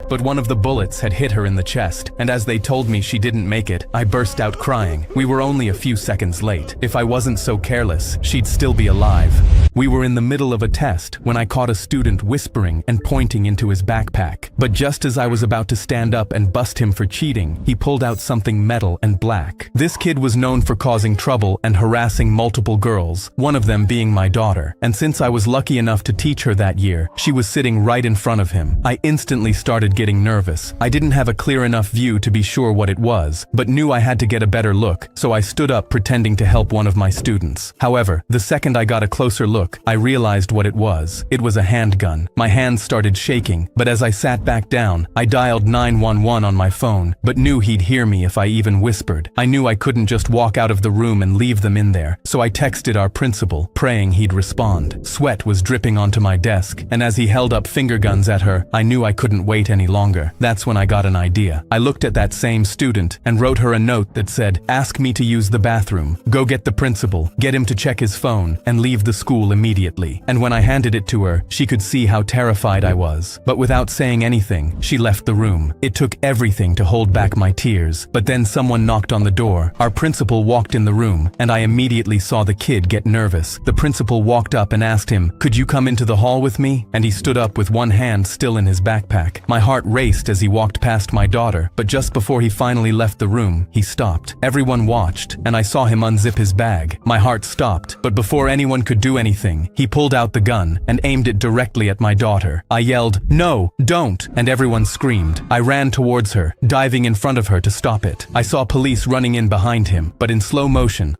but one of the bullets had hit her in the chest, and as they told me she didn't make it, I burst out crying. We were only a few seconds late. If I wasn't so careless, she'd still be alive. We were in the middle of a test when I caught a student whispering and pointing into his backpack. But just as I was about to stand up and bust him for cheating, he pulled out something metal and black. This kid was known for causing trouble and harassing multiple girls, one of them being my daughter. And since I was lucky enough to teach her that year, she was sitting right in front of him. I instantly started getting nervous. I didn't have a clear enough view to be sure what it was, but knew I had to get a better look, so I stood up pretending to help one of my students. However, the second I got a closer look, I realized what it was. It was a handgun. My hands started shaking, but as I sat back down, I dialed 911 on my phone, but knew he'd hear me if I even whispered. I knew I couldn't just walk out of the room and leave them in there, so I texted our principal, praying he'd respond. Sweat was dripping onto my desk, and as he held up finger guns at her, I knew I couldn't wait any longer. That's when I got an idea. I looked at that same student and wrote her a note that said, "Ask me to use the bathroom. Go get the principal, get him to check his phone, and leave the school immediately." And when I handed it to her, she could see how terrified I was. But without saying anything, she left the room. It took everything to hold back my tears. But then someone knocked on the door. Our principal walked in the room, and I immediately saw the kid get nervous. The principal walked up and asked him, "Could you come into the hall with me?" And he stood up with one hand still in his backpack. My heart raced as he walked past my daughter, but just before he finally left the room, he stopped. Everyone watched, and I saw him unzip his bag. My heart stopped, but before anyone could do anything, he pulled out the gun and aimed it directly at my daughter. I yelled, "No, don't!" and everyone screamed. I ran towards her, diving in front of her to stop it. I saw police running in behind him, but in slow motion,